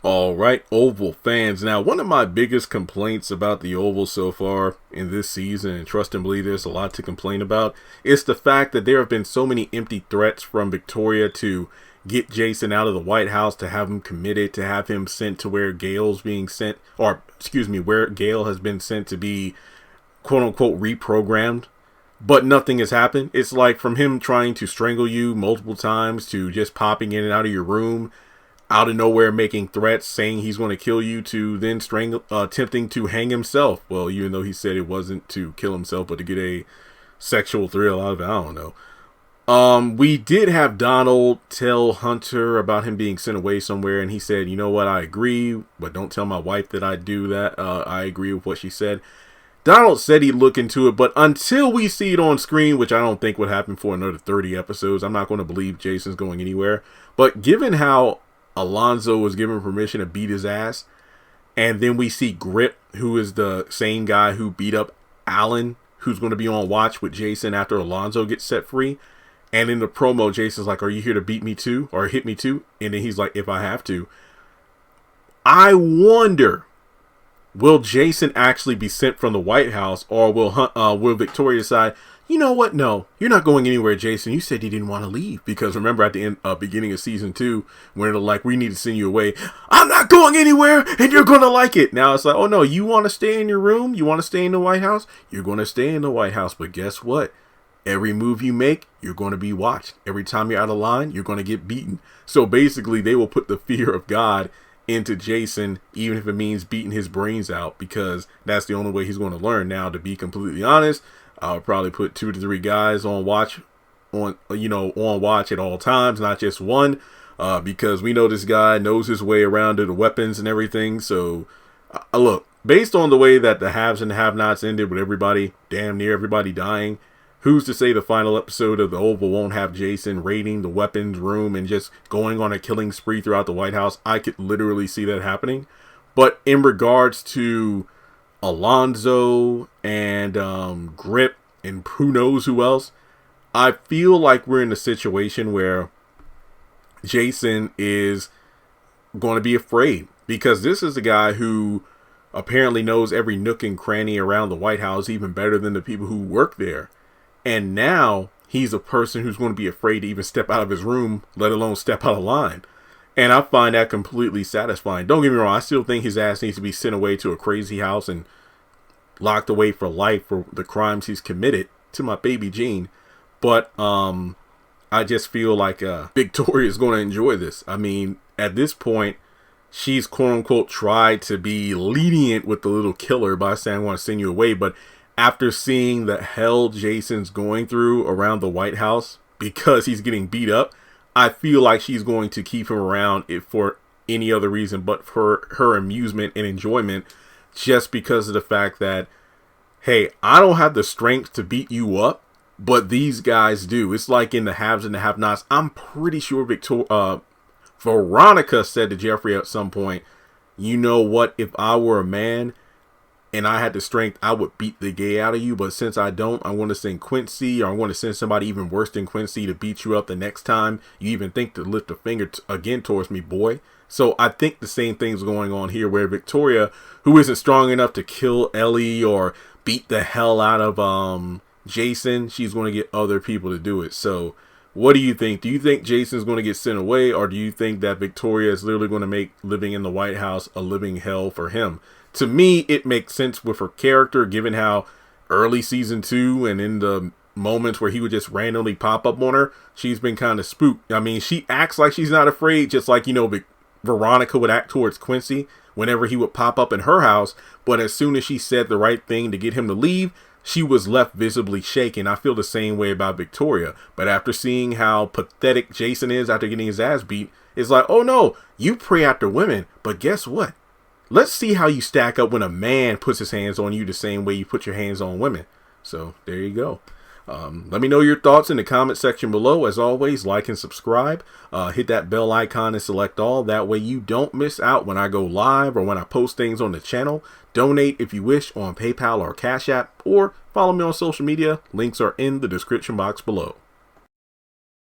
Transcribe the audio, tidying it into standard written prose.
All right, Oval fans. Now, one of my biggest complaints about the Oval so far in this season, and trust and believe there's a lot to complain about, is the fact that there have been so many empty threats from Victoria to get Jason out of the White House, to have him committed, to have him sent to where Gail's being sent, or excuse me, where Gail has been sent to be quote unquote reprogrammed. But nothing has happened. It's like from him trying to strangle you multiple times to just popping in and out of your room out of nowhere, making threats, saying he's going to kill you, to then attempting to hang himself. Well, even though he said it wasn't to kill himself, but to get a sexual thrill out of it. I don't know. We did have Donald tell Hunter about him being sent away somewhere, and he said, you know what, I agree, but don't tell my wife that I do that. I agree with what she said. Donald said he'd look into it, but until we see it on screen, which I don't think would happen for another 30 episodes, I'm not going to believe Jason's going anywhere. But given how Alonzo was given permission to beat his ass, and then we see Grip, who is the same guy who beat up Alan, who's going to be on watch with Jason after Alonzo gets set free. And in the promo, Jason's like, are you here to beat me too, or hit me too? And then he's like, if I have to. I wonder, will Jason actually be sent from the White House, or will Victoria decide, you know what? No, you're not going anywhere, Jason. You said you didn't want to leave. Because remember at the beginning of season 2, when they're like, we need to send you away. I'm not going anywhere, and you're going to like it. Now it's like, oh no, you want to stay in your room? You want to stay in the White House? You're going to stay in the White House. But guess what? Every move you make, you're going to be watched. Every time you're out of line, you're going to get beaten. So basically, they will put the fear of God into Jason, even if it means beating his brains out, because that's the only way he's going to learn. Now, to be completely honest, I would probably put 2 to 3 guys on watch at all times, not just one, because we know this guy knows his way around to the weapons and everything. So, look, based on the way that the haves and the have-nots ended, with damn near everybody dying, who's to say the final episode of The Oval won't have Jason raiding the weapons room and just going on a killing spree throughout the White House? I could literally see that happening. But in regards to Alonzo and Grip and who knows who else, I feel like we're in a situation where Jason is going to be afraid, because this is a guy who apparently knows every nook and cranny around the White House even better than the people who work there. And now he's a person who's going to be afraid to even step out of his room, let alone step out of line. And I find that completely satisfying. Don't get me wrong, I still think his ass needs to be sent away to a crazy house and locked away for life for the crimes he's committed to my baby Jean. But I just feel like Victoria is going to enjoy this. I mean, at this point, she's quote unquote tried to be lenient with the little killer by saying, I want to send you away. But after seeing the hell Jason's going through around the White House because he's getting beat up, I feel like she's going to keep him around if for any other reason but for her amusement and enjoyment, just because of the fact that, hey, I don't have the strength to beat you up, but these guys do. It's like in the haves and the have-nots. I'm pretty sure Veronica said to Jeffrey at some point, you know what, if I were a man and I had the strength, I would beat the gay out of you. But since I don't, I'm going to send Quincy, or I'm going to send somebody even worse than Quincy to beat you up the next time you even think to lift a finger again towards me, boy. So I think the same thing's going on here, where Victoria, who isn't strong enough to kill Ellie or beat the hell out of Jason, she's going to get other people to do it. So what do you think? Do you think Jason's going to get sent away, or do you think that Victoria is literally going to make living in the White House a living hell for him? To me, it makes sense with her character, given how early season 2 and in the moments where he would just randomly pop up on her, she's been kind of spooked. I mean, she acts like she's not afraid, just like, Veronica would act towards Quincy whenever he would pop up in her house. But as soon as she said the right thing to get him to leave, she was left visibly shaken. I feel the same way about Victoria. But after seeing how pathetic Jason is after getting his ass beat, it's like, oh no, you prey after women, but guess what? Let's see how you stack up when a man puts his hands on you the same way you put your hands on women. So there you go. Let me know your thoughts in the comment section below. As always, like and subscribe. Hit that bell icon and select all. That way you don't miss out when I go live or when I post things on the channel. Donate if you wish on PayPal or Cash App, or follow me on social media. Links are in the description box below.